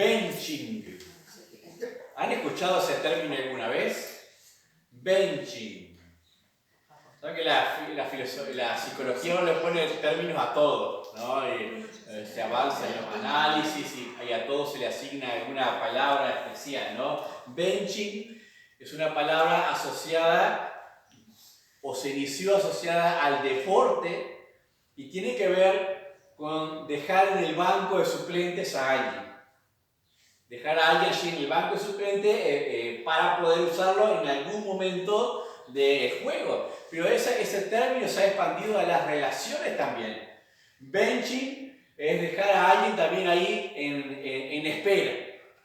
benching. ¿Han escuchado ese término alguna vez? Benching. ¿Saben que la psicología no le pone términos a todo, ¿no? Se avanza en los análisis y a todo se le asigna alguna palabra especial, ¿no? Benching es una palabra asociada o se inició asociada al deporte y tiene que ver con dejar en el banco de suplentes a alguien. Dejar a alguien allí en el banco de suplentes para poder usarlo en algún momento de juego. Pero ese término se ha expandido a las relaciones también. Benching es dejar a alguien también ahí en espera.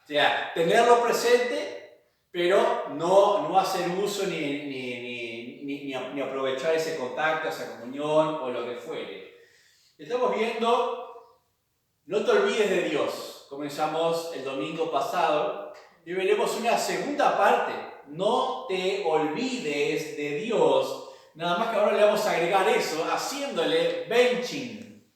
O sea, tenerlo presente, pero no hacer uso ni aprovechar ese contacto, esa comunión o lo que fuere. Estamos viendo, no te olvides de Dios. Comenzamos el domingo pasado y veremos una segunda parte. No te olvides de Dios. Nada más que ahora le vamos a agregar eso, haciéndole benching.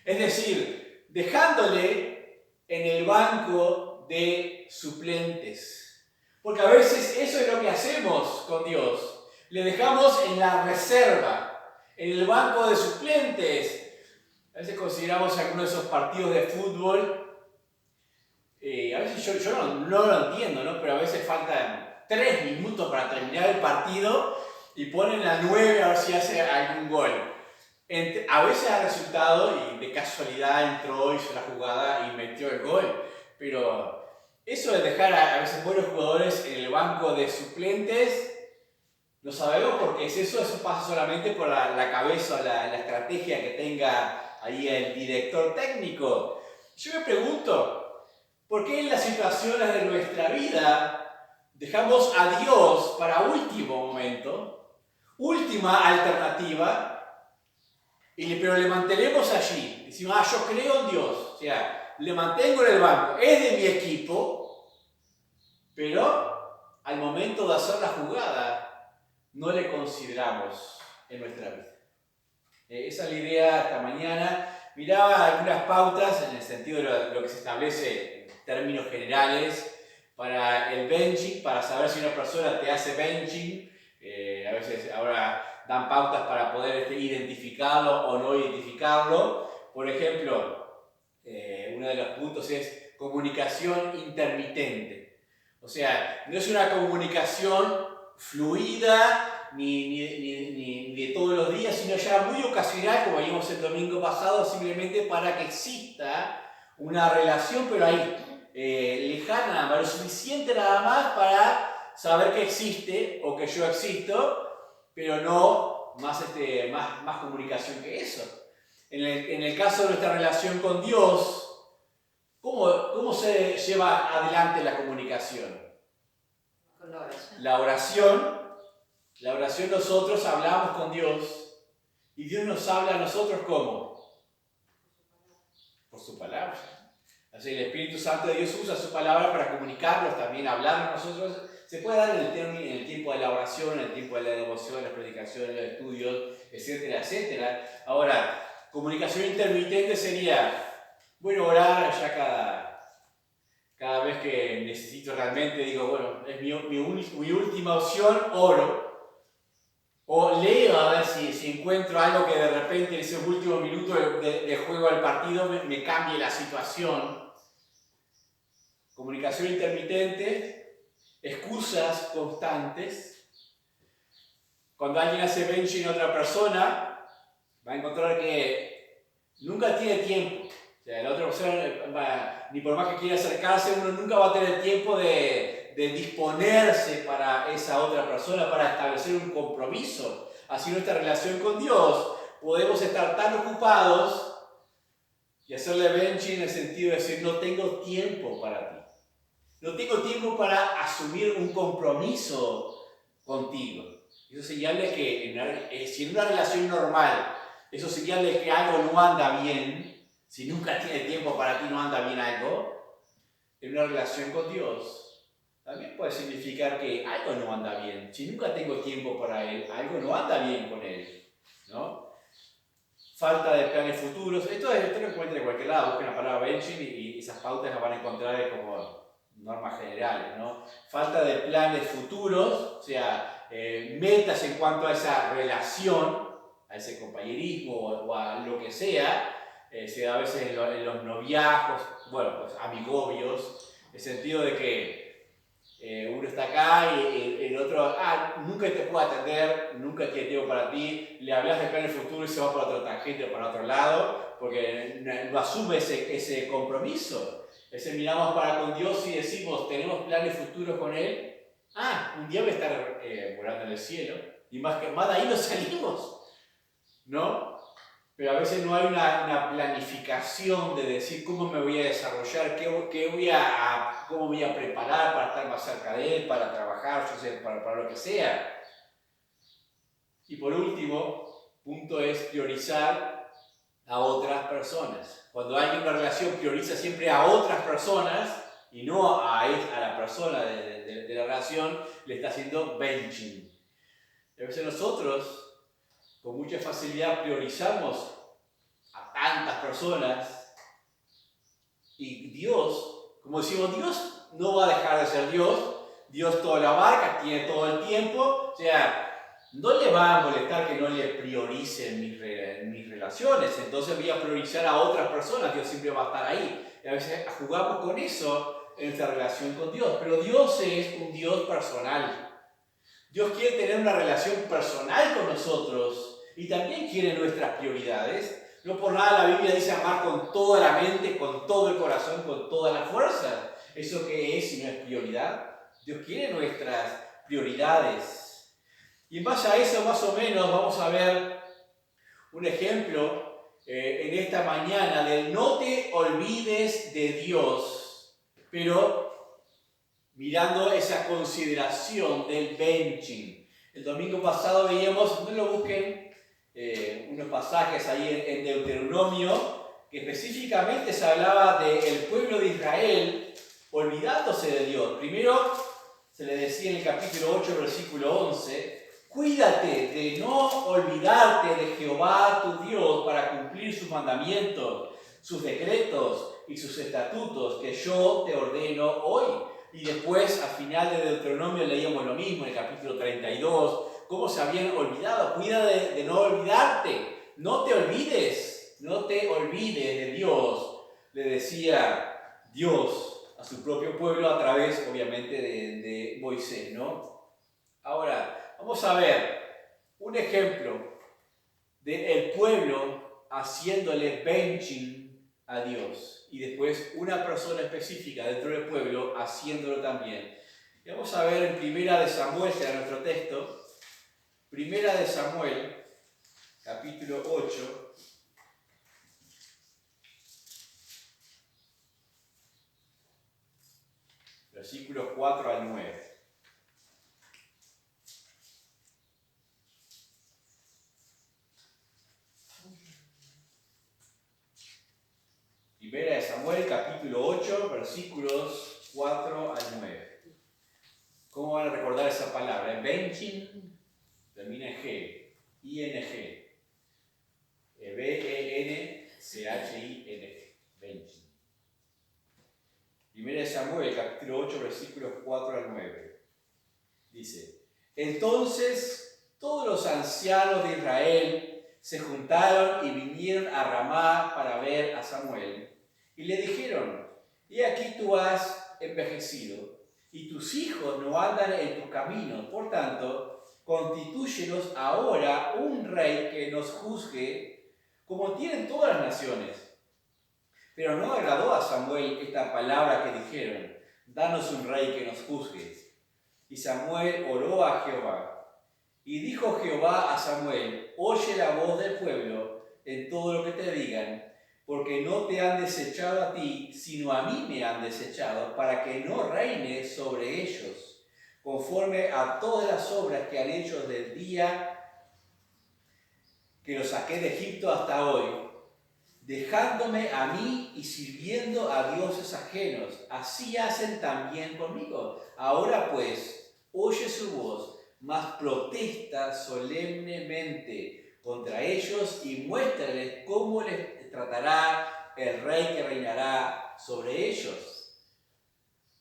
Es decir, dejándole en el banco de suplentes. Porque a veces eso es lo que hacemos con Dios. Le dejamos en la reserva, en el banco de suplentes. A veces consideramos algunos de esos partidos de fútbol. A veces yo no lo entiendo, ¿no? Pero a veces faltan 3 minutos para terminar el partido y ponen a 9 a ver si hace algún gol. A veces ha resultado y de casualidad entró, hizo la jugada y metió el gol. Pero eso de dejar a veces buenos jugadores en el banco de suplentes, no sabemos por qué es eso. Eso pasa solamente por la cabeza o la estrategia que tenga ahí el director técnico. Yo me pregunto, ¿por qué en las situaciones de nuestra vida dejamos a Dios para último momento, última alternativa, pero le mantenemos allí? Decimos, yo creo en Dios, o sea, le mantengo en el banco, es de mi equipo, pero al momento de hacer la jugada no le consideramos en nuestra vida. Esa es la idea esta mañana. Miraba algunas pautas en el sentido de lo que se establece en términos generales para el benching, para saber si una persona te hace benching. A veces ahora dan pautas para poder identificarlo o no identificarlo. Por ejemplo, uno de los puntos es comunicación intermitente. O sea, no es una comunicación fluida ni de todos los días, sino ya muy ocasional, como vimos el domingo pasado, simplemente para que exista una relación, pero ahí, lejana, lo suficiente nada más para saber que existe o que yo existo, pero no más comunicación que eso. En el caso de nuestra relación con Dios, ¿cómo se lleva adelante la comunicación? Con la oración. La oración nosotros hablamos con Dios y Dios nos habla a nosotros ¿cómo? Por su palabra. Así el Espíritu Santo de Dios usa su palabra para comunicarnos también, hablar a nosotros. Se puede dar en el tiempo de la oración, en el tiempo de la devoción, las predicaciones, los estudios, etcétera, etcétera. Ahora, comunicación intermitente sería, bueno, orar ya cada vez que necesito realmente, digo, bueno, es mi última opción, oro. O leo a ver si encuentro algo que de repente en ese último minuto de juego del partido me cambie la situación. Comunicación intermitente, excusas constantes. Cuando alguien hace benching a otra persona, va a encontrar que nunca tiene tiempo. O sea, la otra persona, ni por más que quiera acercarse, uno nunca va a tener tiempo de disponerse para esa otra persona, para establecer un compromiso. Así nuestra relación con Dios, podemos estar tan ocupados y hacerle benching en el sentido de decir, no tengo tiempo para ti. No tengo tiempo para asumir un compromiso contigo. Eso señala que si en una relación normal, eso señala que algo no anda bien. Si nunca tiene tiempo para ti, no anda bien algo. En una relación con Dios, también puede significar que algo no anda bien. Si nunca tengo tiempo para Él, algo no anda bien con Él, ¿no? falta de planes futuros. Esto lo encuentran en cualquier lado, busquen la palabra benching y esas pautas las van a encontrar como normas generales, ¿no? Falta de planes futuros, o sea, metas en cuanto a esa relación, a ese compañerismo o a lo que sea, se da a veces en los noviazgos, bueno, pues amigobios, el sentido de que uno está acá y el otro, nunca te puedo atender, nunca tiene tiempo para ti, le hablas de planes futuros y se va por otro tangente o para otro lado, porque no asume ese compromiso. Ese miramos para con Dios y decimos, tenemos planes futuros con Él. Un día voy a estar volando en el cielo, y más de ahí no salimos, ¿no? Pero a veces no hay una planificación de decir cómo me voy a desarrollar, cómo voy a preparar para estar más cerca de Él, para trabajar, yo sé, para lo que sea. Y por último, punto es priorizar a otras personas. Cuando hay una relación, prioriza siempre a otras personas y no a la persona de la relación, le está haciendo benching. A veces nosotros, con mucha facilidad, priorizamos a tantas personas y Dios, como decimos, Dios no va a dejar de ser Dios, Dios todo lo abarca, tiene todo el tiempo, o sea, no le va a molestar que no le priorice en mis relaciones, entonces voy a priorizar a otras personas, Dios siempre va a estar ahí. Y a veces jugamos con eso en nuestra relación con Dios, pero Dios es un Dios personal. Dios quiere tener una relación personal con nosotros y también quiere nuestras prioridades. No por nada la Biblia dice amar con toda la mente, con todo el corazón, con toda la fuerza. ¿Eso qué es si no es prioridad? Dios quiere nuestras prioridades. Y en base a eso, más o menos, vamos a ver un ejemplo en esta mañana del no te olvides de Dios, pero mirando esa consideración del benching. El domingo pasado veíamos, no lo busquen, unos pasajes ahí en Deuteronomio, que específicamente se hablaba del pueblo de Israel olvidándose de Dios. Primero se le decía en el capítulo 8, versículo 11, cuídate de no olvidarte de Jehová tu Dios para cumplir sus mandamientos, sus decretos y sus estatutos que yo te ordeno hoy. Y después, al final de Deuteronomio, leíamos lo mismo en el capítulo 32, cómo se habían olvidado. Cuida de no olvidarte, no te olvides de Dios, le decía Dios a su propio pueblo a través, obviamente, de Moisés, ¿no? Ahora, vamos a ver un ejemplo del pueblo haciéndole benching a Dios y después una persona específica dentro del pueblo haciéndolo también. Y vamos a ver en Primera de Samuel, que era nuestro texto, Primera de Samuel, capítulo 8, versículos 4 al 9. Primera de Samuel, capítulo 8, versículos 4 al 9. ¿Cómo van a recordar esa palabra? Benching termina en G, I-N-G. B-E-N-C-H-I-N-G. Benching. Primera de Samuel, capítulo 8, versículos 4 al 9. Dice, entonces todos los ancianos de Israel se juntaron y vinieron a Ramá para ver a Samuel. Y le dijeron, he aquí tú has envejecido, y tus hijos no andan en tus caminos. Por tanto, constitúyenos ahora un rey que nos juzgue, como tienen todas las naciones. Pero no agradó a Samuel esta palabra que dijeron, danos un rey que nos juzgue. Y Samuel oró a Jehová. Y dijo Jehová a Samuel, oye la voz del pueblo en todo lo que te digan, porque no te han desechado a ti, sino a mí me han desechado, para que no reines sobre ellos, conforme a todas las obras que han hecho desde el día que los saqué de Egipto hasta hoy, dejándome a mí y sirviendo a dioses ajenos. Así hacen también conmigo. Ahora pues, oye su voz, mas protesta solemnemente contra ellos y muéstrales cómo les tratará el rey que reinará sobre ellos.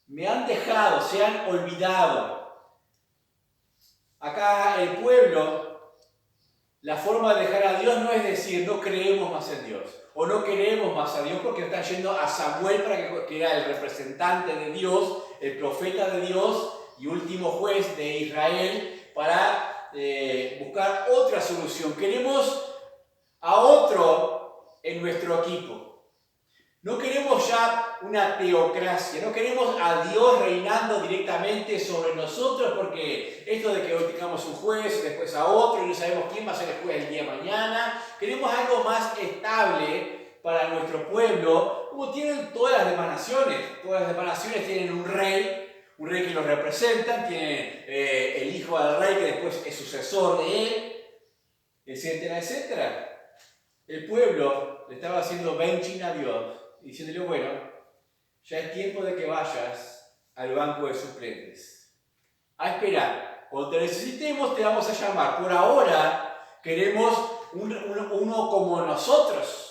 Me han dejado, se han olvidado. Acá el pueblo, la forma de dejar a Dios no es decir no creemos más en Dios o no queremos más a Dios porque está yendo a Samuel para que era el representante de Dios, el profeta de Dios y último juez de Israel para buscar otra solución. Queremos a otro en nuestro equipo. No queremos ya una teocracia, no queremos a Dios reinando directamente sobre nosotros porque esto de que hoy tengamos un juez y después a otro y no sabemos quién va a ser el juez el día de mañana. Queremos algo más estable para nuestro pueblo, como tienen todas las demás naciones. Todas las demás naciones tienen un rey que los representa, tienen el hijo del rey que después es sucesor de él, etcétera, etcétera. El pueblo le estaba haciendo benching a Dios, diciéndole, bueno, ya es tiempo de que vayas al banco de suplentes. A esperar. Cuando te necesitemos te vamos a llamar. Por ahora queremos uno como nosotros.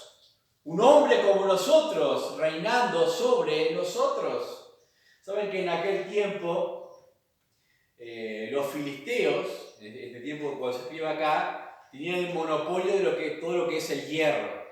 Un hombre como nosotros, reinando sobre nosotros. Saben que en aquel tiempo los filisteos, en este tiempo cuando se escribe acá, tenían el monopolio de todo lo que es el hierro.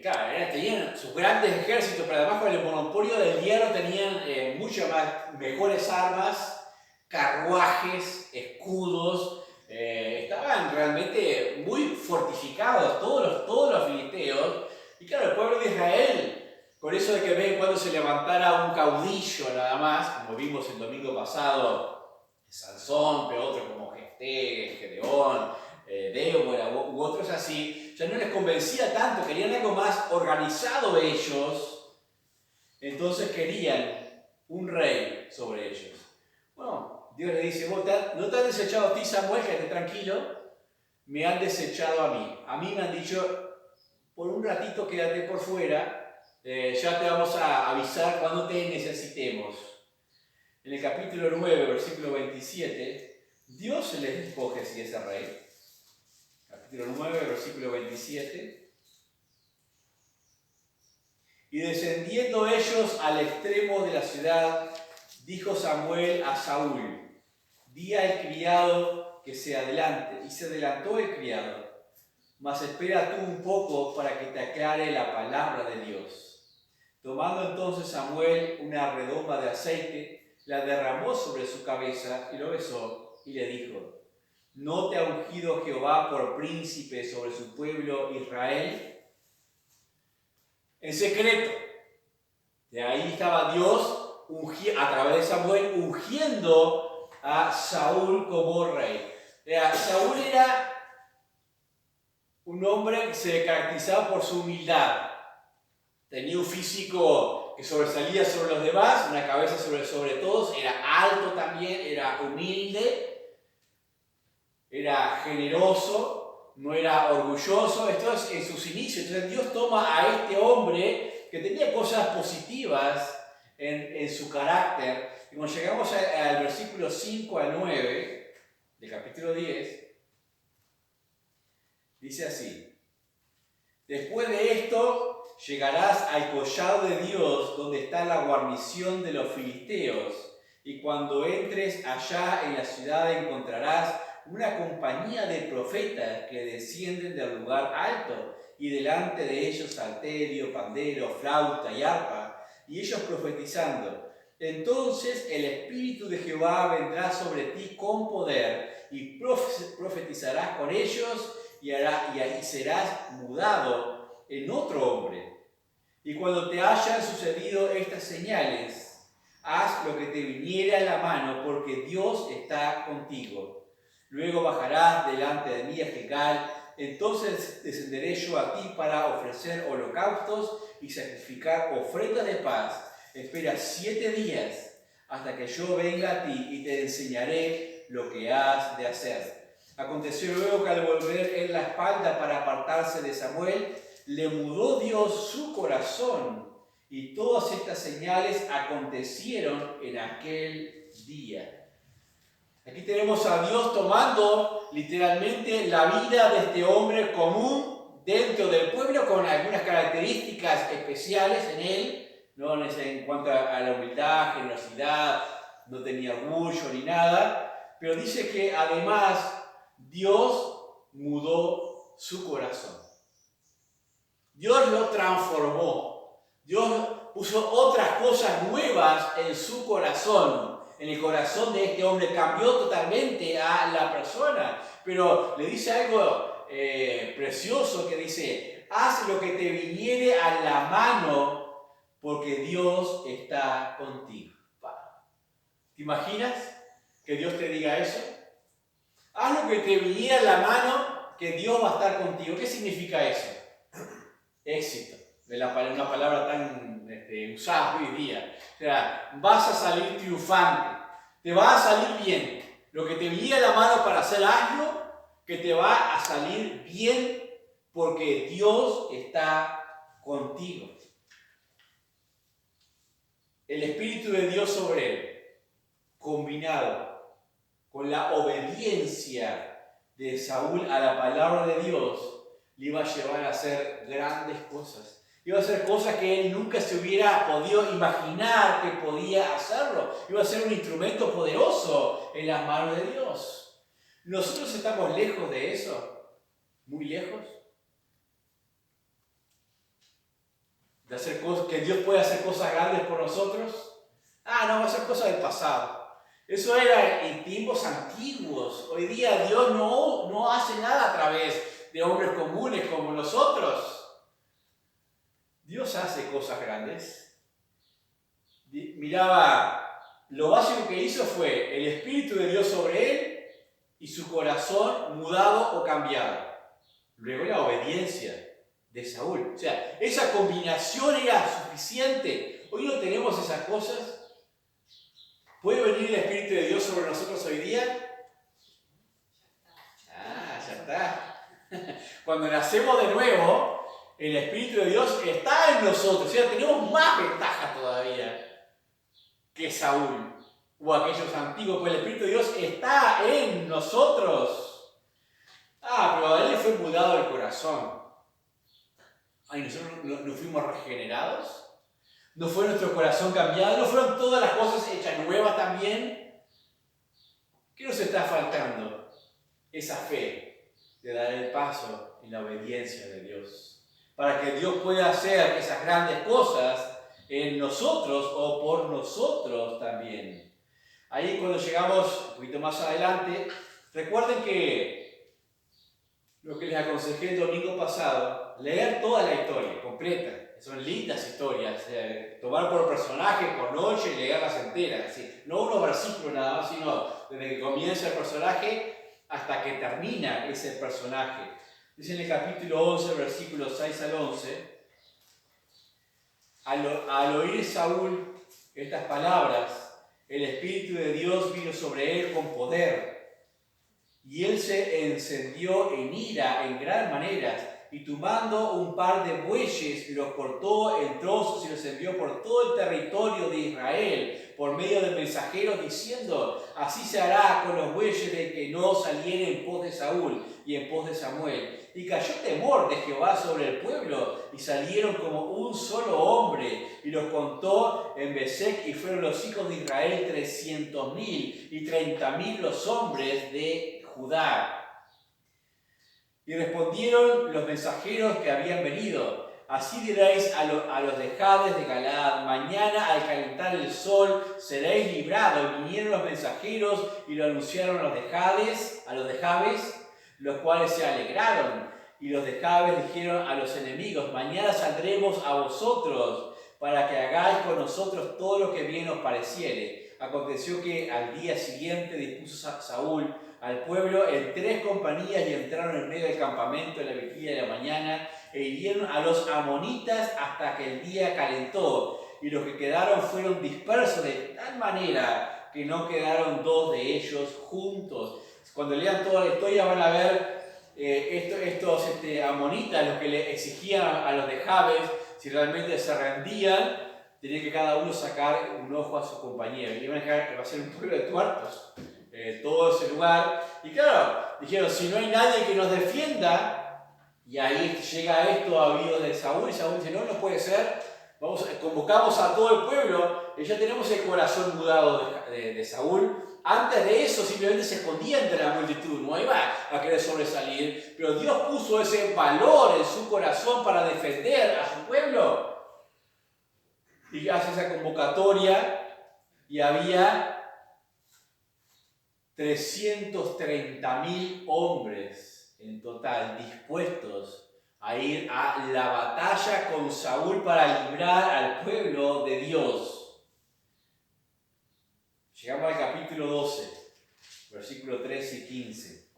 Claro, tenían sus grandes ejércitos, pero además con el monopolio del hierro tenían muchas mejores armas, carruajes, escudos, estaban realmente muy fortificados todos los filisteos. Y claro, el pueblo de Israel, por eso de que ven cuando se levantara un caudillo nada más, como vimos el domingo pasado, Sansón, pero otros como Jefté, Gedeón, Débora u otros así, ya no les convencía tanto, querían algo más organizado ellos, entonces querían un rey sobre ellos. Bueno, Dios le dice, vos no te han desechado a ti, Samuel, quédate tranquilo, me han desechado a mí me han dicho, por un ratito quédate por fuera, ya te vamos a avisar cuando te necesitemos. En el capítulo 9, versículo 27, Dios se les escoge si es el rey. Capítulo 9, versículo 27. Y descendiendo ellos al extremo de la ciudad, dijo Samuel a Saúl, di al criado que se adelante. Y se adelantó el criado, mas espera tú un poco para que te aclare la palabra de Dios. Tomando entonces Samuel una redoma de aceite, la derramó sobre su cabeza y lo besó y le dijo, ¿no te ha ungido Jehová por príncipe sobre su pueblo Israel? En secreto. De ahí estaba Dios a través de Samuel ungiendo a Saúl como rey. Saúl era un hombre que se caracterizaba por su humildad. Tenía un físico que sobresalía sobre los demás, una cabeza sobre todos, era alto también, era humilde, era generoso, no era orgulloso. Esto es en sus inicios. Entonces Dios toma a este hombre que tenía cosas positivas en su carácter. Y cuando llegamos al versículo 5 al 9 del capítulo 10, dice así, después de esto llegarás al collado de Dios donde está la guarnición de los filisteos y cuando entres allá en la ciudad encontrarás una compañía de profetas que descienden del lugar alto y delante de ellos salterio, pandero, flauta y arpa y ellos profetizando. Entonces el Espíritu de Jehová vendrá sobre ti con poder y profetizarás con ellos y serás mudado en otro hombre. Y cuando te hayan sucedido estas señales, haz lo que te viniere a la mano, porque Dios está contigo. Luego bajarás delante de mí a Gilgal, entonces descenderé yo a ti para ofrecer holocaustos y sacrificar ofrendas de paz. Espera 7 días hasta que yo venga a ti y te enseñaré lo que has de hacer. Aconteció luego que al volver en la espalda para apartarse de Samuel, le mudó Dios su corazón y todas estas señales acontecieron en aquel día. Aquí tenemos a Dios tomando literalmente la vida de este hombre común dentro del pueblo con algunas características especiales en él, ¿no? En cuanto a la humildad, generosidad, no tenía orgullo ni nada, pero dice que además Dios mudó su corazón. Dios lo transformó. Dios puso otras cosas nuevas en su corazón. En el corazón de este hombre cambió totalmente a la persona. Pero le dice algo precioso que dice, haz lo que te viniere a la mano porque Dios está contigo. ¿Te imaginas que Dios te diga eso? Haz lo que te viniera a la mano que Dios va a estar contigo. ¿Qué significa eso? Éxito. Una palabra tan usada hoy día. O sea, vas a salir triunfante, te va a salir bien. Lo que te viniera a la mano para hacer algo, que te va a salir bien porque Dios está contigo. El Espíritu de Dios sobre él, combinado con la obediencia de Saúl a la palabra de Dios, le iba a llevar a hacer grandes cosas. Iba a hacer cosas que él nunca se hubiera podido imaginar que podía hacerlo. Iba a ser un instrumento poderoso en las manos de Dios. ¿Nosotros estamos lejos de eso? ¿Muy lejos? De hacer cosas, que Dios puede hacer cosas grandes por nosotros. No, va a ser cosas del pasado. Eso era en tiempos antiguos. Hoy día Dios no hace nada a través de hombres comunes como nosotros. Dios hace cosas grandes. Miraba, lo básico que hizo fue el Espíritu de Dios sobre él y su corazón mudado o cambiado. Luego la obediencia de Saúl. O sea, esa combinación era suficiente. Hoy no tenemos esas cosas. ¿Puede venir el Espíritu de Dios sobre nosotros hoy día? Ya está. Cuando nacemos de nuevo, el Espíritu de Dios está en nosotros. O sea, tenemos más ventaja todavía que Saúl o aquellos antiguos, pues el Espíritu de Dios está en nosotros. Pero a él le fue mudado el corazón. ¿Nosotros no fuimos regenerados? ¿No fue nuestro corazón cambiado? ¿No fueron todas las cosas hechas nuevas también? ¿Qué nos está faltando? Esa fe de dar el paso en la obediencia de Dios. Para que Dios pueda hacer esas grandes cosas en nosotros o por nosotros también. Ahí cuando llegamos un poquito más adelante, recuerden que lo que les aconsejé el domingo pasado, leer toda la historia completa. Son lindas historias, tomar por personaje, por noche y leerlas enteras. Así. No unos versículos nada más, sino desde que comienza el personaje hasta que termina ese personaje. Dice en el capítulo 11, versículos 6 al 11, al oír Saúl estas palabras, el Espíritu de Dios vino sobre él con poder, y él se encendió en ira en gran manera, y tomando un par de bueyes, los cortó en trozos y los envió por todo el territorio de Israel, por medio de mensajeros, diciendo, así se hará con los bueyes de que no saliera en pos de Saúl y en pos de Samuel. Y cayó temor de Jehová sobre el pueblo, y salieron como un solo hombre, y los contó en Besec, y fueron los hijos de Israel 300,000, y 30,000 los hombres de Judá. Y respondieron los mensajeros que habían venido, así diréis a los de Jabes de Galaad, mañana al calentar el sol seréis librados. Y vinieron los mensajeros y lo anunciaron a los de Jabes, los cuales se alegraron. Y los de Jabes dijeron a los enemigos, mañana saldremos a vosotros, para que hagáis con nosotros todo lo que bien os pareciere. Aconteció que al día siguiente dispuso Saúl al pueblo en 3 compañías y entraron en medio del campamento en la vigilia de la mañana e hirieron a los amonitas hasta que el día calentó, y los que quedaron fueron dispersos de tal manera que no quedaron 2 de ellos juntos. Cuando lean toda la historia van a ver estos amonitas, los que le exigían a los de Jabes, si realmente se rendían, tenían que cada uno sacar un ojo a su compañero. Y iban a dejar que va a ser un pueblo de tuertos. todo ese lugar. Y claro, dijeron, si no hay nadie que nos defienda, y ahí llega esto a oídos de Saúl, y Saúl dice, no puede ser, convocamos a todo el pueblo, y ya tenemos el corazón mudado de Saúl. Antes de eso simplemente se escondía entre la multitud, no iba a querer sobresalir, pero Dios puso ese valor en su corazón para defender a su pueblo. Y hace esa convocatoria y había 330.000 hombres en total dispuestos a ir a la batalla con Saúl para librar al pueblo de Dios. Llegamos al capítulo 12, versículos 13 y 15.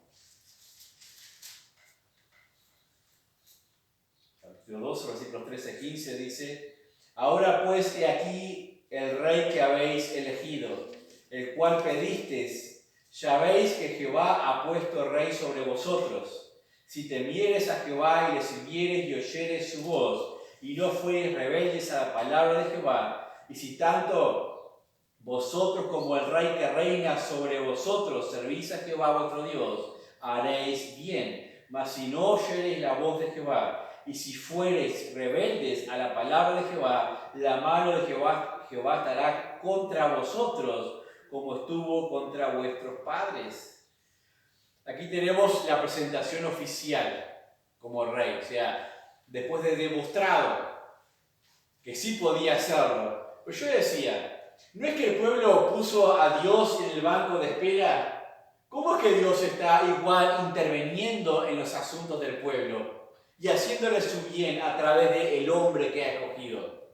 Capítulo 12, versículos 13 y 15 dice: Ahora pues, he aquí el rey que habéis elegido, el cual pedisteis. Ya veis que Jehová ha puesto rey sobre vosotros. Si temieres a Jehová y le sirvieres y oyeres su voz, y no fuereis rebeldes a la palabra de Jehová, y si tanto vosotros como el rey que reina sobre vosotros servís a Jehová vuestro Dios, haréis bien. Mas si no oyereis la voz de Jehová, y si fuereis rebeldes a la palabra de Jehová, la mano de Jehová estará contra vosotros, como estuvo contra vuestros padres. Aquí tenemos la presentación oficial como rey. O sea, después de demostrado que sí podía hacerlo. Pero yo decía, ¿no es que el pueblo puso a Dios en el banco de espera? ¿Cómo es que Dios está igual interviniendo en los asuntos del pueblo y haciéndole su bien a través del hombre que ha escogido?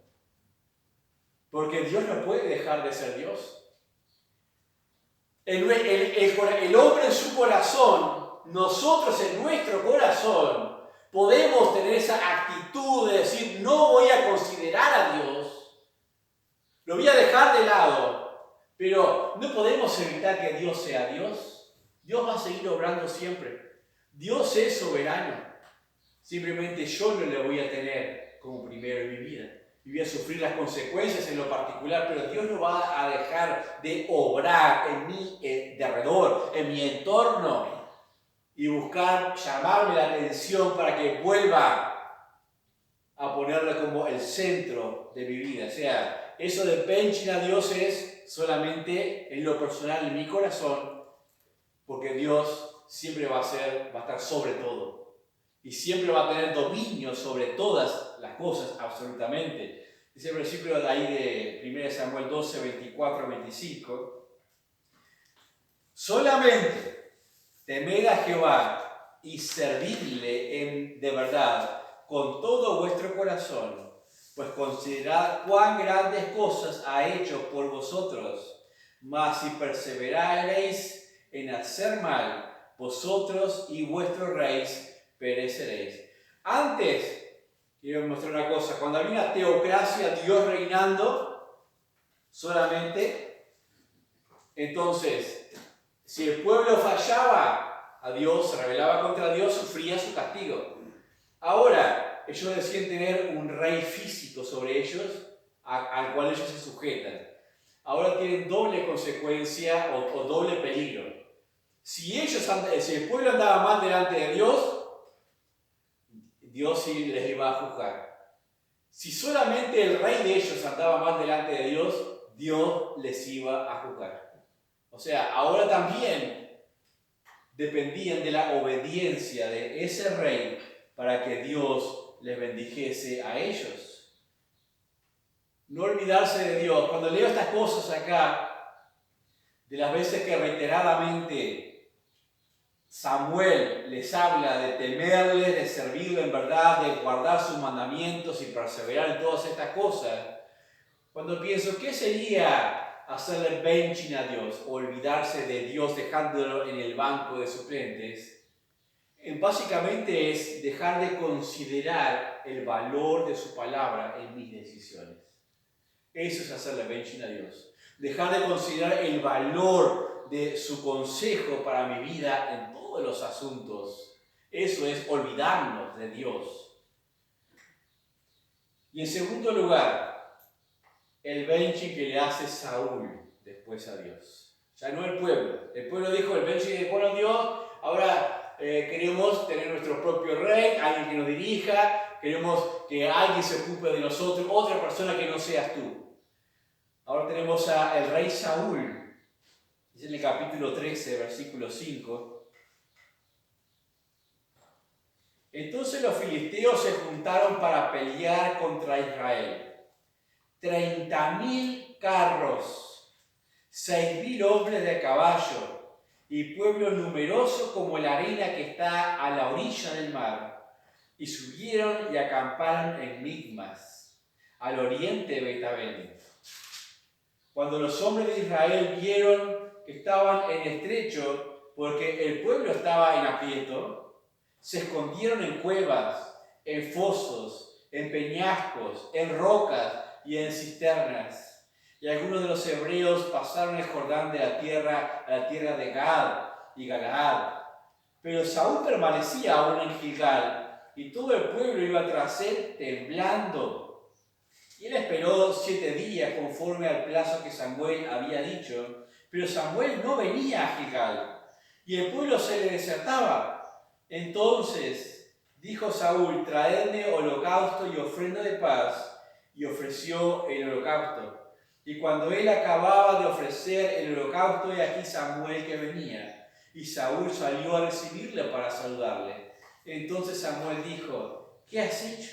Porque Dios no puede dejar de ser Dios. El hombre en su corazón, nosotros en nuestro corazón, podemos tener esa actitud de decir, no voy a considerar a Dios, lo voy a dejar de lado, pero no podemos evitar que Dios sea Dios. Dios va a seguir obrando siempre. Dios es soberano. Simplemente yo no le voy a tener como primero en mi vida. Y voy a sufrir las consecuencias en lo particular, pero Dios no va a dejar de obrar en mi derredor, en mi entorno, y buscar llamarme la atención para que vuelva a ponerle como el centro de mi vida. O sea, eso de benching a Dios es solamente en lo personal, en mi corazón, porque Dios siempre va a estar sobre todo. Y siempre va a tener dominio sobre todas las cosas, absolutamente. Dice el versículo de ahí de 1 Samuel 12, 24, 25. Solamente temed a Jehová y servidle de verdad con todo vuestro corazón, pues considerad cuán grandes cosas ha hecho por vosotros. Mas si perseverareis en hacer mal, vosotros y vuestros reyes pereceréis. Antes, quiero mostrar una cosa, cuando había una teocracia, Dios reinando solamente, entonces, si el pueblo fallaba a Dios, se rebelaba contra Dios, sufría su castigo. Ahora, ellos decían tener un rey físico sobre ellos, al cual ellos se sujetan. Ahora tienen doble consecuencia o doble peligro. Si el pueblo andaba mal delante de Dios sí les iba a juzgar. Si solamente el rey de ellos andaba mal delante de Dios les iba a juzgar. O sea, ahora también dependían de la obediencia de ese rey para que Dios les bendijese a ellos. No olvidarse de Dios. Cuando leo estas cosas acá, de las veces que reiteradamente Samuel les habla de temerle, de servirle en verdad, de guardar sus mandamientos y perseverar en todas estas cosas, cuando pienso, ¿qué sería hacerle benching a Dios? O olvidarse de Dios dejándolo en el banco de suplentes. Básicamente es dejar de considerar el valor de su palabra en mis decisiones. Eso es hacerle benching a Dios. Dejar de considerar el valor de su consejo para mi vida en todos los asuntos. Eso es olvidarnos de Dios. Y en segundo lugar, el benching que le hace Saúl después a Dios. ya no el pueblo. El pueblo dijo, el benchi dijo, bueno Dios, ahora queremos tener nuestro propio rey, alguien que nos dirija, queremos que alguien se ocupe de nosotros, otra persona que no seas tú. Ahora tenemos al rey Saúl. Dice en el capítulo 13, versículo 5. Entonces los filisteos se juntaron para pelear contra Israel. 30.000 carros, 6.000 hombres de caballo y pueblo numeroso como la arena que está a la orilla del mar. Y subieron y acamparon en Migmas, al oriente de Betabel. Cuando los hombres de Israel vieron que estaban en estrecho, porque el pueblo estaba en aprieto, se escondieron en cuevas, en fosos, en peñascos, en rocas y en cisternas. Y algunos de los hebreos pasaron el Jordán de la tierra a la tierra de Gad y Galaad. Pero Saúl permanecía aún en Gilgal, y todo el pueblo iba tras él temblando. Y él esperó 7 días conforme al plazo que Samuel había dicho, pero Samuel no venía a Gilgal, y el pueblo se le desertaba. Entonces dijo Saúl, traedme holocausto y ofrenda de paz, y ofreció el holocausto. Y cuando él acababa de ofrecer el holocausto, he aquí Samuel que venía, y Saúl salió a recibirle para saludarle. Entonces Samuel dijo, ¿qué has hecho?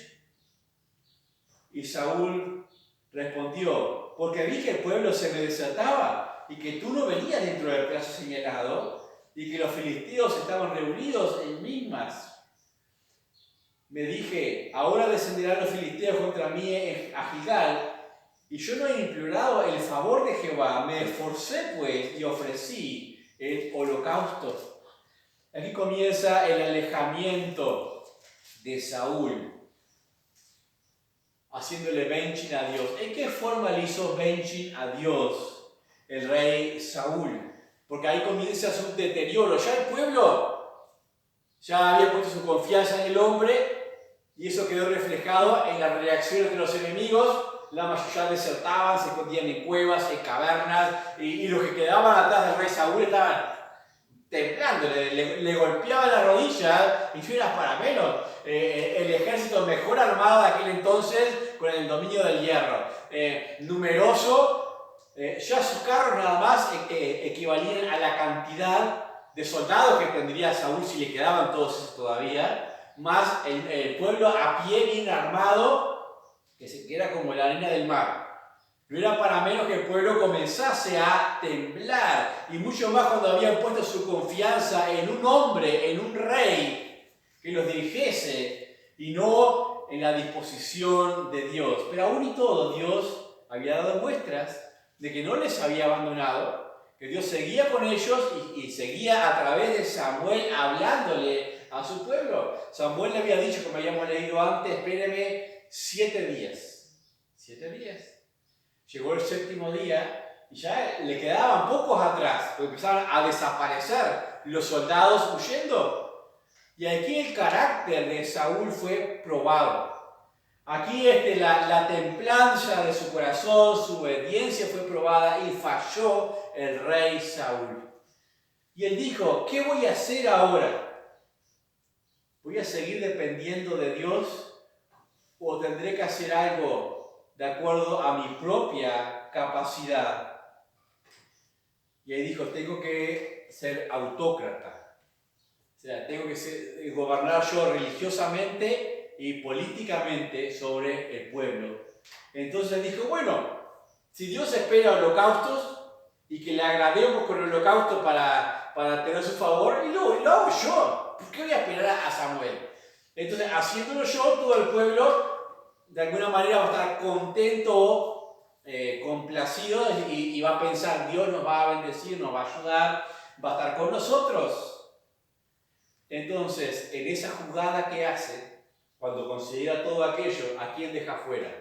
Y Saúl respondió, porque vi que el pueblo se me desertaba y que tú no venías dentro del plazo señalado y que los filisteos estaban reunidos en Migmas. Me dije, ahora descenderán los filisteos contra mí a Gilgal, y yo no he implorado el favor de Jehová. Me esforcé pues y ofrecí el holocausto. Aquí comienza el alejamiento de Saúl, haciéndole benching a Dios. ¿En qué forma le hizo benching a Dios el rey Saúl? Porque ahí comienza su deterioro. Ya el pueblo ya había puesto su confianza en el hombre, y eso quedó reflejado en las reacciones de los enemigos. La mayoría desertaban, se escondían en cuevas, en cavernas, y los que quedaban atrás del rey Saúl estaban temblando, le golpeaban las rodillas, y no era para menos. El ejército mejor armado de aquel entonces, con el dominio del hierro, numeroso, ya sus carros nada más equivalían a la cantidad de soldados que tendría Saúl, si le quedaban todos esos todavía, más el pueblo a pie bien armado, que era como la arena del mar. No era para menos que el pueblo comenzase a temblar, y mucho más cuando habían puesto su confianza en un hombre, en un rey que los dirigiese, y no en la disposición de Dios. Pero aún y todo, Dios había dado muestras de que no les había abandonado, que Dios seguía con ellos y seguía a través de Samuel hablándole a su pueblo. Samuel le había dicho, como habíamos leído antes, espéreme 7 días. 7 días. Llegó el 7º día y ya le quedaban pocos atrás, porque empezaron a desaparecer los soldados huyendo. Y aquí el carácter de Saúl fue probado. Aquí la templanza de su corazón, su obediencia fue probada, y falló el rey Saúl. Y él dijo, ¿qué voy a hacer ahora? ¿Voy a seguir dependiendo de Dios o tendré que hacer algo de acuerdo a mi propia capacidad? Y ahí dijo, tengo que ser autócrata. O sea, tengo que gobernar yo religiosamente y políticamente sobre el pueblo. Entonces dijo, bueno, si Dios espera holocaustos y que le agrademos con el holocausto para tener su favor, y lo hago yo. ¿Por qué voy a esperar a Samuel? Entonces, haciéndolo yo, todo el pueblo de alguna manera va a estar contento, complacido, y va a pensar, Dios nos va a bendecir, nos va a ayudar, va a estar con nosotros. Entonces, en esa jugada que hace, cuando considera todo aquello, ¿a quién deja fuera?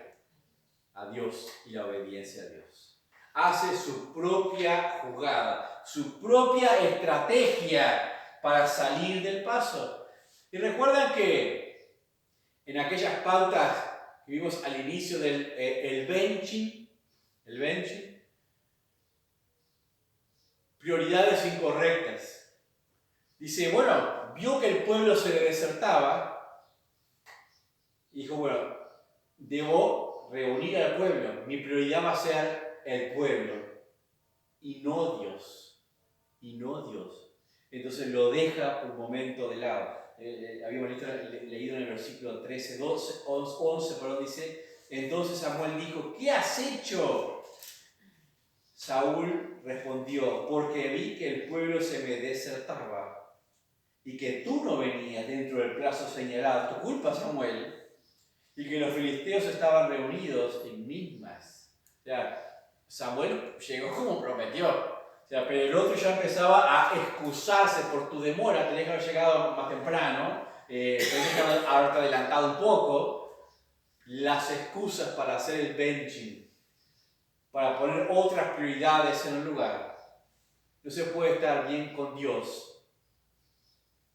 A Dios y la obediencia a Dios. Hace su propia jugada, su propia estrategia para salir del paso. Y recuerdan que en aquellas pautas que vimos al inicio del el benching, prioridades incorrectas. Dice, bueno, vio que el pueblo se le desertaba y dijo, bueno, debo reunir al pueblo. Mi prioridad va a ser el pueblo y no Dios. Y no Dios. Entonces lo deja un momento de lado. Habíamos leído en el versículo 13, 11, dice, entonces Samuel dijo, ¿qué has hecho? Saúl respondió, porque vi que el pueblo se me desertaba y que tú no venías dentro del plazo señalado. Tu culpa, Samuel, y que los filisteos estaban reunidos en Mismas. O sea, Samuel llegó como prometió. O sea, pero el otro ya empezaba a excusarse por tu demora. Tenías que haber llegado más temprano, tenías que haberte adelantado un poco. Las excusas para hacer el benching, para poner otras prioridades en un lugar. No se puede estar bien con Dios.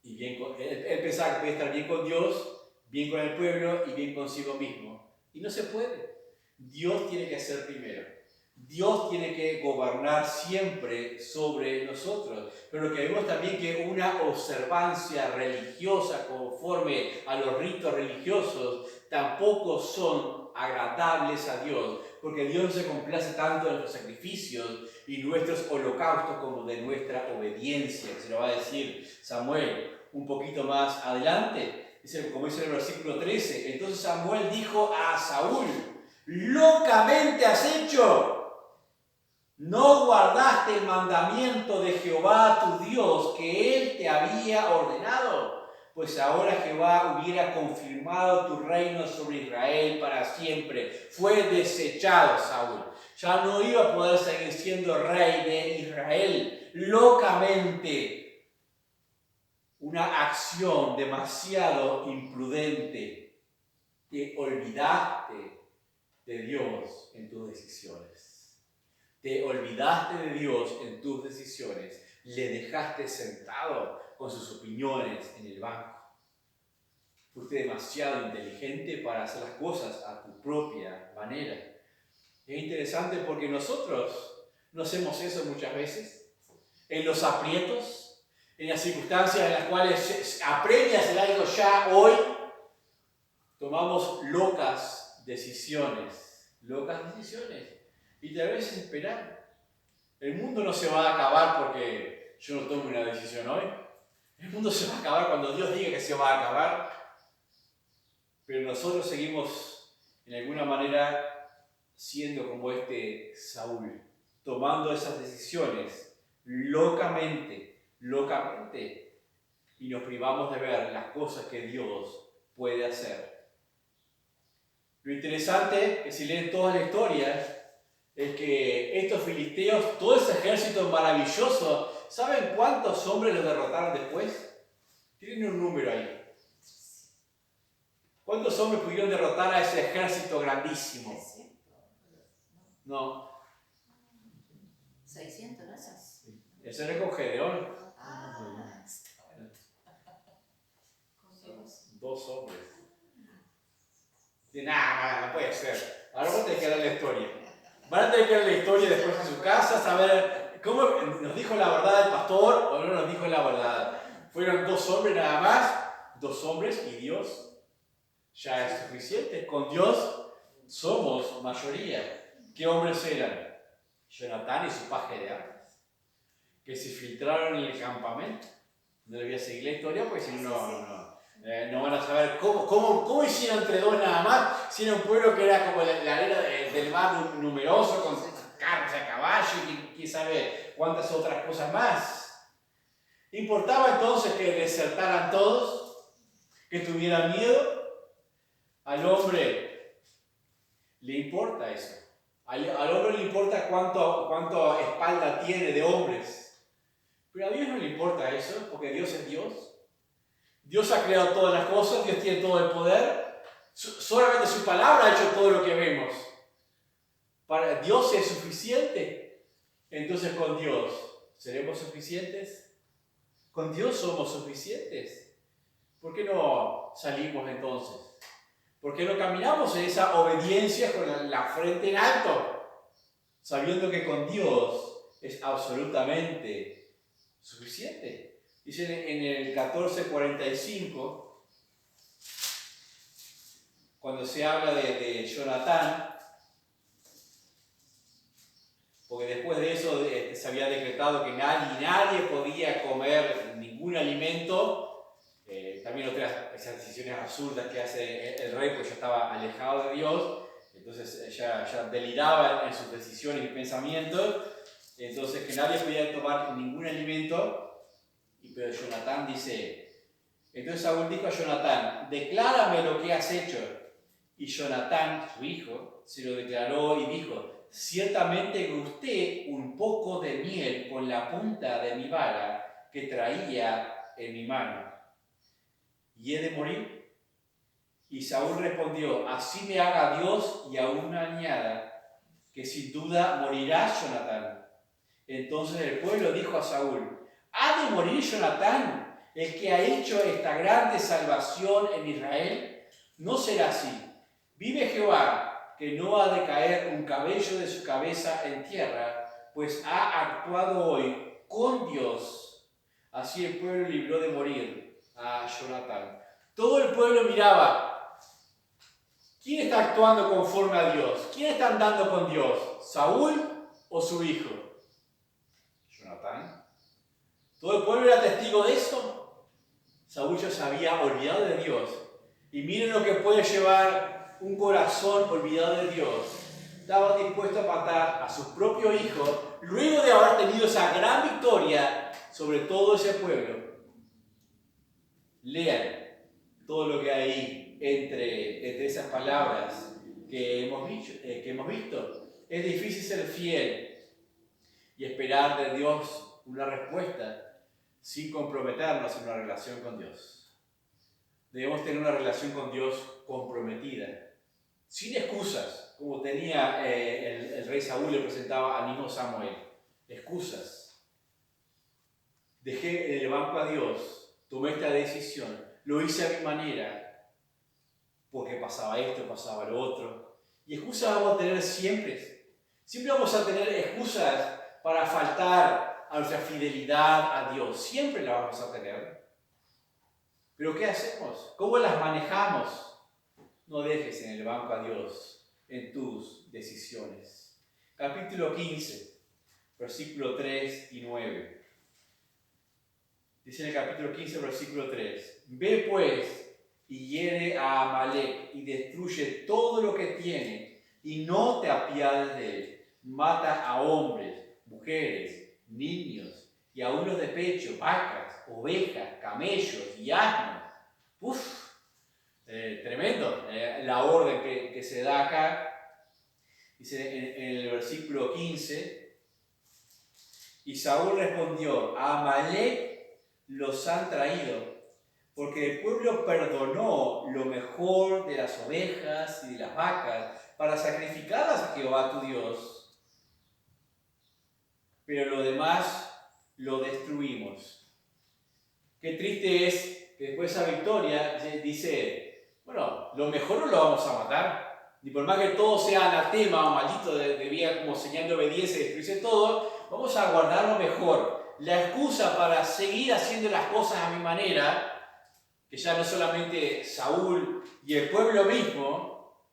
Y bien con, él pensaba que podía estar bien con Dios, bien con el pueblo y bien consigo mismo. Y no se puede. Dios tiene que ser primero. Dios tiene que gobernar siempre sobre nosotros. Pero lo que vemos también que una observancia religiosa conforme a los ritos religiosos tampoco son agradables a Dios. Porque Dios no se complace tanto de nuestros sacrificios y nuestros holocaustos como de nuestra obediencia. Que se lo va a decir Samuel un poquito más adelante. Como dice en el versículo 13. Entonces Samuel dijo a Saúl, locamente has hecho. No guardaste el mandamiento de Jehová tu Dios que él te había ordenado, pues ahora Jehová hubiera confirmado tu reino sobre Israel para siempre. Fue desechado Saúl. Ya no iba a poder seguir siendo rey de Israel. Locamente. Una acción demasiado imprudente. Te olvidaste de Dios en tus decisiones. Te olvidaste de Dios en tus decisiones. Le dejaste sentado con sus opiniones en el banco. Fuiste demasiado inteligente para hacer las cosas a tu propia manera. Es interesante porque nosotros no hacemos eso muchas veces. En los aprietos, en las circunstancias en las cuales apremia hacer algo ya hoy, tomamos locas decisiones. Locas decisiones. Y tal vez esperar. El mundo no se va a acabar porque yo no tomo una decisión hoy. El mundo se va a acabar cuando Dios diga que se va a acabar. Pero nosotros seguimos en alguna manera siendo como este Saúl, tomando esas decisiones locamente, y nos privamos de ver las cosas que Dios puede hacer. Lo interesante es que si leen toda la historia, es que estos filisteos, todo ese ejército maravilloso, ¿saben cuántos hombres los derrotaron después? Tienen un número ahí. ¿Cuántos hombres pudieron derrotar a ese ejército grandísimo? No. 600, ¿no? Ese era con Gedeón. Dos hombres. Nada, no puede ser. Ahora vos tenés que dar la historia. Van a tener que ver la historia después en su casa, saber cómo nos dijo la verdad el pastor o no nos dijo la verdad. Fueron dos hombres nada más, dos hombres y Dios ya es suficiente. Con Dios somos mayoría. ¿Qué hombres eran? Jonatán y su paje de armas, que se filtraron en el campamento. No le voy a seguir la historia porque si no van a saber cómo hicieron entre dos nada más, si era un pueblo que era como la arena del mar numeroso, con carros a caballo y quién sabe cuántas otras cosas más. ¿Importaba entonces que desertaran todos? ¿Que tuvieran miedo? Al hombre le importa eso. Al hombre le importa cuánto espalda tiene de hombres. Pero a Dios no le importa eso, porque Dios es Dios. Dios ha creado todas las cosas, Dios tiene todo el poder. Solamente su palabra ha hecho todo lo que vemos. Para Dios es suficiente. Entonces con Dios, ¿seremos suficientes? Con Dios somos suficientes. ¿Por qué no salimos entonces? ¿Por qué no caminamos en esa obediencia con la frente en alto? Sabiendo que con Dios es absolutamente suficiente. Dice en el 14:45, cuando se habla de Jonatán, porque después de eso se había decretado que nadie podía comer ningún alimento. También esas decisiones absurdas que hace el rey, pues ya estaba alejado de Dios, entonces ya deliraba en sus decisiones y pensamientos, entonces que nadie podía tomar ningún alimento. Pero Jonatán dice, entonces Saúl dijo a Jonatán, declárame lo que has hecho. Y Jonatán, su hijo, se lo declaró y dijo, ciertamente gusté un poco de miel con la punta de mi vara que traía en mi mano. ¿Y he de morir? Y Saúl respondió, así me haga Dios y aún añada, que sin duda morirás, Jonatán. Entonces el pueblo dijo a Saúl, ¿ha de morir Jonatán, el que ha hecho esta grande salvación en Israel? No será así. Vive Jehová, que no ha de caer un cabello de su cabeza en tierra, pues ha actuado hoy con Dios. Así el pueblo libró de morir a Jonatán. Todo el pueblo miraba. ¿Quién está actuando conforme a Dios? ¿Quién está andando con Dios? ¿Saúl o su hijo? Jonatán. ¿Todo el pueblo era testigo de esto? Saúl ya se había olvidado de Dios. Y miren lo que puede llevar un corazón olvidado de Dios. Estaba dispuesto a matar a su propio hijo luego de haber tenido esa gran victoria sobre todo ese pueblo. Lean todo lo que hay entre esas palabras que hemos visto. Es difícil ser fiel y esperar de Dios una respuesta sin comprometernos en una relación con Dios. Debemos tener una relación con Dios comprometida, sin excusas, como tenía el rey Saúl, le presentaba al mismo Samuel. Excusas. Dejé en el banco a Dios, tomé esta decisión, lo hice a mi manera, porque pasaba esto, pasaba lo otro. Y excusas vamos a tener siempre. Siempre vamos a tener excusas para faltar a nuestra fidelidad a Dios. Siempre la vamos a tener. Pero ¿qué hacemos? ¿Cómo las manejamos? No dejes en el banco a Dios en tus decisiones. Capítulo 15, versículo 3 y 9. Dice en el capítulo 15, versículo 3. Ve pues y hiere a Amalek y destruye todo lo que tiene y no te apiades de él. Mata a hombres, mujeres, niños y aún los de pecho, vacas, ovejas, camellos y asnos. Tremendo la orden que se da acá. Dice en el versículo 15, y Saúl respondió, a Amalek los han traído, porque el pueblo perdonó lo mejor de las ovejas y de las vacas para sacrificarlas a Jehová tu Dios, pero lo demás lo destruimos. Qué triste es que después de esa victoria dice, bueno, lo mejor no lo vamos a matar, ni por más que todo sea anatema o maldito de vida como señal de obediencia y destruirse todo, vamos a guardar lo mejor. La excusa para seguir haciendo las cosas a mi manera, que ya no solamente Saúl y el pueblo mismo,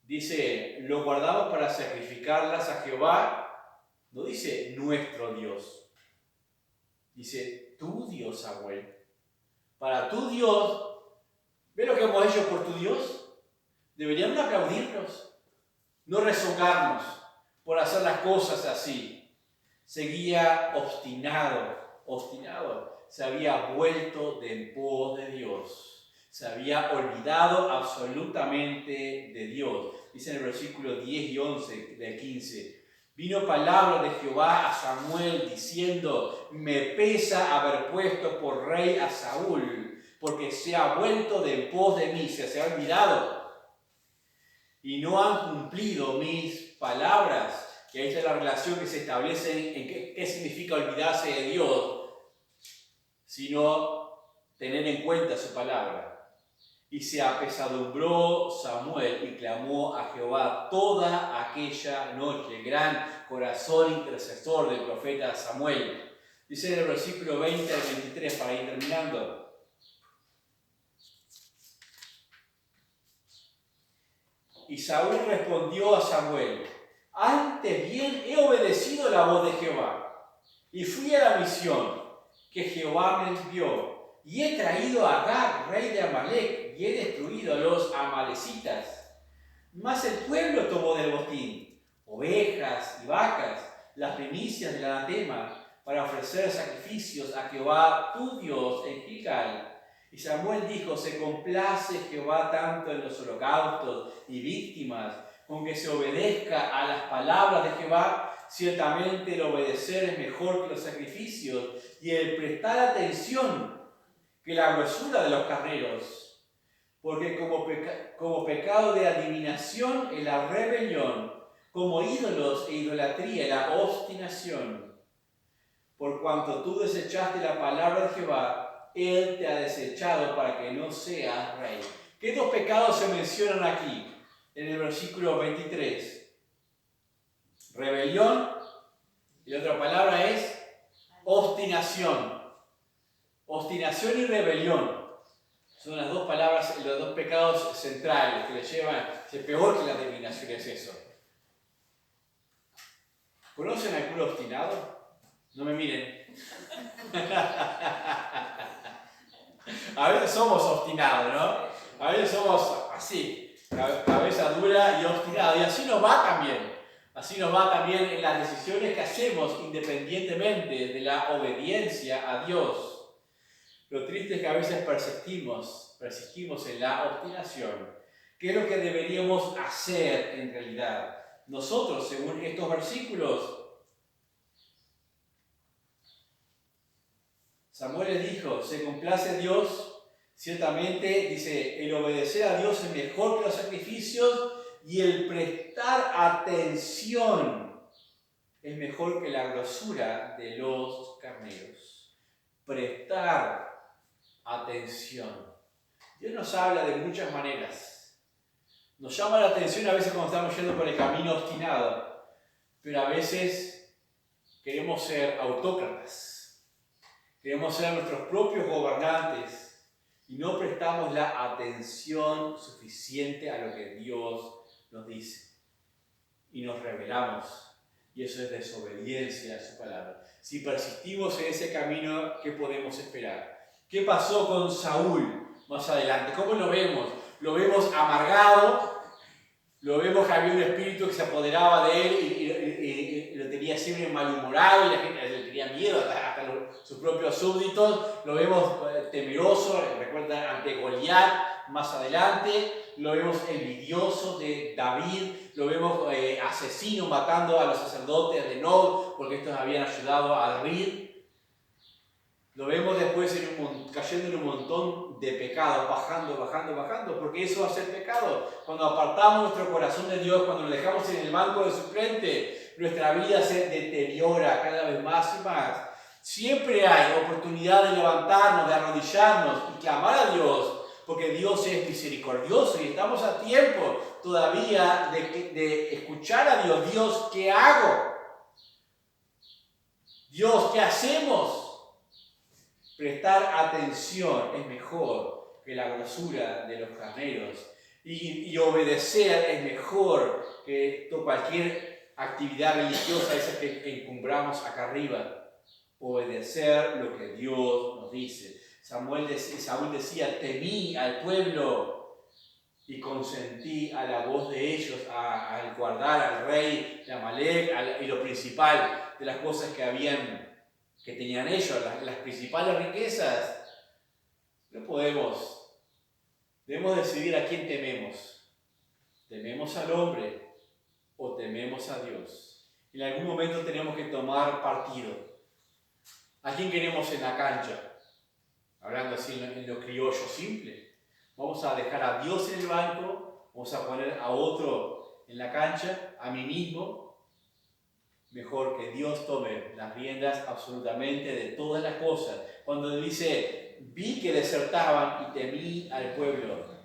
dice, lo guardamos para sacrificarlas a Jehová, no dice nuestro Dios, dice tu Dios, Samuel. Para tu Dios, ¿ves lo que hemos hecho por tu Dios? Deberíamos aplaudirnos, no rezongarnos por hacer las cosas así. Seguía obstinado, se había vuelto de en pos de Dios, se había olvidado absolutamente de Dios. Dice en el versículo 10 y 11 del 15, vino palabra de Jehová a Samuel diciendo, me pesa haber puesto por rey a Saúl, porque se ha vuelto de en pos de mí, se ha olvidado, y no han cumplido mis palabras. Y ahí está la relación que se establece en qué significa olvidarse de Dios, sino tener en cuenta su palabra. Y se apesadumbró Samuel y clamó a Jehová toda aquella noche. Gran corazón intercesor del profeta Samuel. Dice en el versículo 20 al 23, para ir terminando. Y Saúl respondió a Samuel: antes bien he obedecido la voz de Jehová, y fui a la misión que Jehová me envió. Y he traído a Agag, rey de Amalec, y he destruido a los amalecitas. Mas el pueblo tomó del botín ovejas y vacas, las primicias del anatema, para ofrecer sacrificios a Jehová tu Dios en Gilgal. Y Samuel dijo: se complace Jehová tanto en los holocaustos y víctimas, con que se obedezca a las palabras de Jehová. Ciertamente el obedecer es mejor que los sacrificios, y el prestar atención que la grosura de los carneros, porque como pecado de adivinación es la rebelión, como ídolos e idolatría la obstinación. Por cuanto tú desechaste la palabra de Jehová, Él te ha desechado para que no seas rey. ¿Qué dos pecados se mencionan aquí? En el versículo 23. Rebelión, y la otra palabra es obstinación. Obstinación y rebelión son las dos palabras, los dos pecados centrales que le llevan, es peor que la adivinación, es eso. ¿Conocen algún obstinado? No me miren. A veces somos obstinados, ¿no? A veces somos así, cabeza dura y obstinado. Y así nos va también. Así nos va también en las decisiones que hacemos independientemente de la obediencia a Dios. Lo triste es que a veces persistimos en la obstinación. ¿Qué es lo que deberíamos hacer en realidad? Nosotros, según estos versículos, Samuel les dijo: se complace Dios, ciertamente, dice, el obedecer a Dios es mejor que los sacrificios, y el prestar atención es mejor que la grosura de los carneros. Prestar atención. Dios nos habla de muchas maneras. Nos llama la atención a veces cuando estamos yendo por el camino obstinado, pero a veces queremos ser autócratas. Queremos ser nuestros propios gobernantes y no prestamos la atención suficiente a lo que Dios nos dice. Y nos rebelamos. Y eso es desobediencia a su palabra. Si persistimos en ese camino, ¿qué podemos esperar? ¿Qué pasó con Saúl más adelante? ¿Cómo lo vemos? Lo vemos amargado, lo vemos que había un espíritu que se apoderaba de él y lo tenía siempre malhumorado, y la gente le tenía miedo, hasta sus propios súbditos. Lo vemos temeroso, recuerda, ante Goliat más adelante. Lo vemos envidioso de David, lo vemos asesino, matando a los sacerdotes de Nob porque estos habían ayudado a David. Lo vemos después cayendo en un montón de pecados, bajando, porque eso va a ser pecado. Cuando apartamos nuestro corazón de Dios, cuando lo dejamos en el banco de suplente, nuestra vida se deteriora cada vez más y más. Siempre hay oportunidad de levantarnos, de arrodillarnos y clamar a Dios, porque Dios es misericordioso y estamos a tiempo todavía de escuchar a Dios. Dios, ¿qué hago? Dios, ¿qué hacemos? Prestar atención es mejor que la grosura de los carneros. Y obedecer es mejor que cualquier actividad religiosa, esa que encumbramos acá arriba. Obedecer lo que Dios nos dice. Saúl decía: temí al pueblo y consentí a la voz de ellos, al guardar al rey de Amalek, y lo principal de las cosas que tenían ellos, las principales riquezas. No podemos. Debemos decidir a quién tememos. ¿Tememos al hombre o tememos a Dios? En algún momento tenemos que tomar partido. ¿A quién queremos en la cancha? Hablando así en lo criollo simple. ¿Vamos a dejar a Dios en el banco? ¿Vamos a poner a otro en la cancha? ¿A mí mismo? Mejor que Dios tome las riendas absolutamente de todas las cosas. Cuando dice: vi que desertaban y temí al pueblo.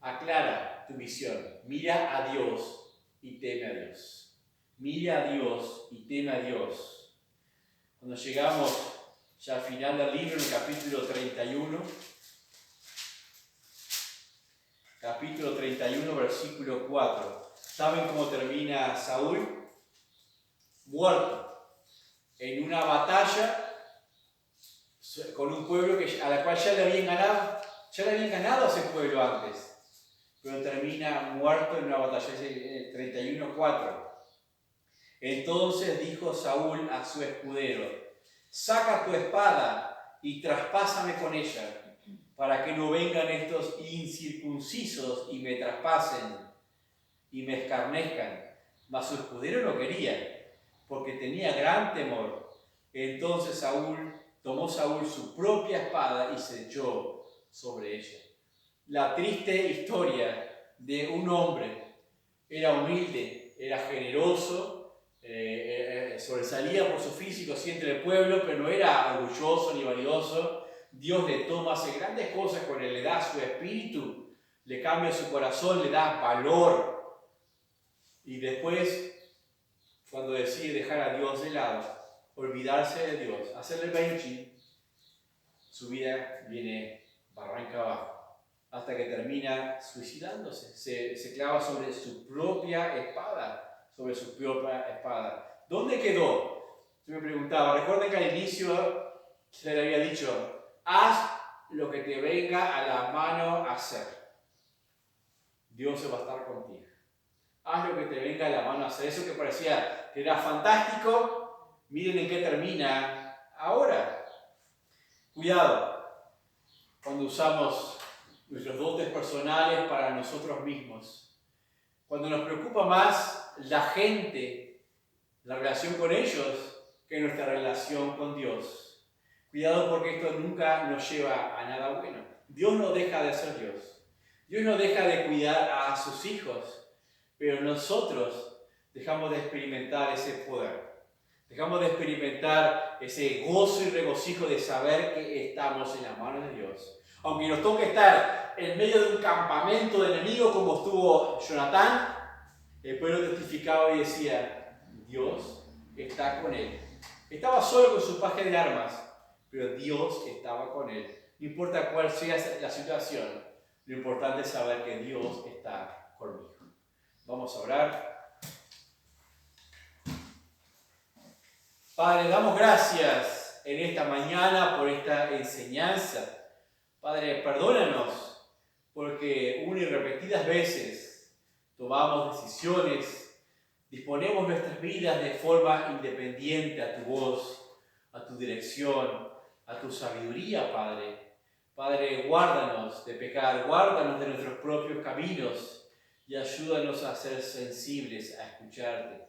aclara tu visión. Mira a Dios y teme a Dios. Mira a Dios y teme a Dios. Cuando llegamos ya al final del libro, en el capítulo 31, versículo 4. ¿Saben cómo termina Saúl? Muerto en una batalla con un pueblo a la cual ya le habían ganado a ese pueblo antes, pero termina muerto en una batalla. Es el 31:4. Entonces dijo Saúl a su escudero: saca tu espada y traspásame con ella, para que no vengan estos incircuncisos y me traspasen y me escarnezcan. Mas su escudero no quería, porque tenía gran temor. Entonces tomó Saúl su propia espada y se echó sobre ella. La triste historia de un hombre. Era humilde, era generoso, sobresalía por su físico así entre el pueblo, pero no era orgulloso ni vanidoso. Dios le toma, hace grandes cosas con él, le da su espíritu, le cambia su corazón, le da valor. Y después, cuando decide dejar a Dios de lado, olvidarse de Dios, hacerle benchi, su vida viene barranca abajo, hasta que termina suicidándose. Se clava sobre su propia espada, ¿Dónde quedó? Yo me preguntaba, recuerden que al inicio se le había dicho: haz lo que te venga a la mano a hacer. Dios se va a estar contigo. Haz lo que te venga a la mano a hacer. Eso que parecía que era fantástico, miren en qué termina ahora. Cuidado cuando usamos nuestros dotes personales para nosotros mismos. Cuando nos preocupa más la gente, la relación con ellos, que nuestra relación con Dios. Cuidado, porque esto nunca nos lleva a nada bueno. Dios no deja de ser Dios. Dios no deja de cuidar a sus hijos, pero nosotros dejamos de experimentar ese poder. Dejamos de experimentar ese gozo y regocijo de saber que estamos en las manos de Dios. Aunque nos toque estar en medio de un campamento de enemigos como estuvo Jonatán, el pueblo testificaba y decía: Dios está con él. Estaba solo con su paje de armas, pero Dios estaba con él. No importa cuál sea la situación, lo importante es saber que Dios está conmigo. Vamos a orar. Padre, damos gracias en esta mañana por esta enseñanza. Padre, perdónanos porque una y repetidas veces tomamos decisiones, disponemos nuestras vidas de forma independiente a tu voz, a tu dirección, a tu sabiduría, Padre. Padre, guárdanos de pecar, guárdanos de nuestros propios caminos y ayúdanos a ser sensibles a escucharte.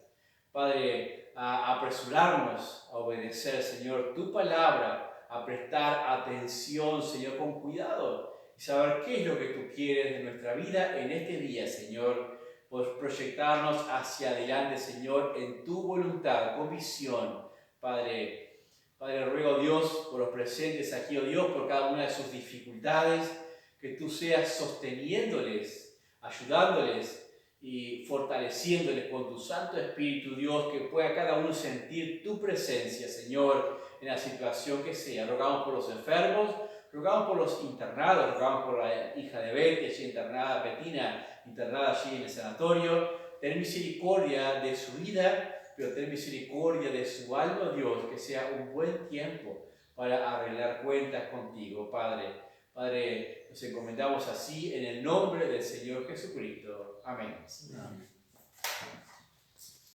Padre, a apresurarnos a obedecer, Señor, tu palabra, a prestar atención, Señor, con cuidado y saber qué es lo que tú quieres de nuestra vida en este día, Señor. Por proyectarnos hacia adelante, Señor, en tu voluntad, con visión. Padre, ruego a Dios por los presentes aquí, oh Dios, por cada una de sus dificultades, que tú seas sosteniéndoles, ayudándoles y fortaleciéndoles con tu Santo Espíritu, Dios, que pueda cada uno sentir tu presencia, Señor, en la situación que sea. Rogamos por los enfermos, rogamos por los internados, rogamos por la hija de Betty, allí internada, Bettina, internada allí en el sanatorio. Ten misericordia de su vida, pero ten misericordia de su alma, Dios, que sea un buen tiempo para arreglar cuentas contigo, Padre. Padre, nos encomendamos así en el nombre del Señor Jesucristo. Amén. Amén.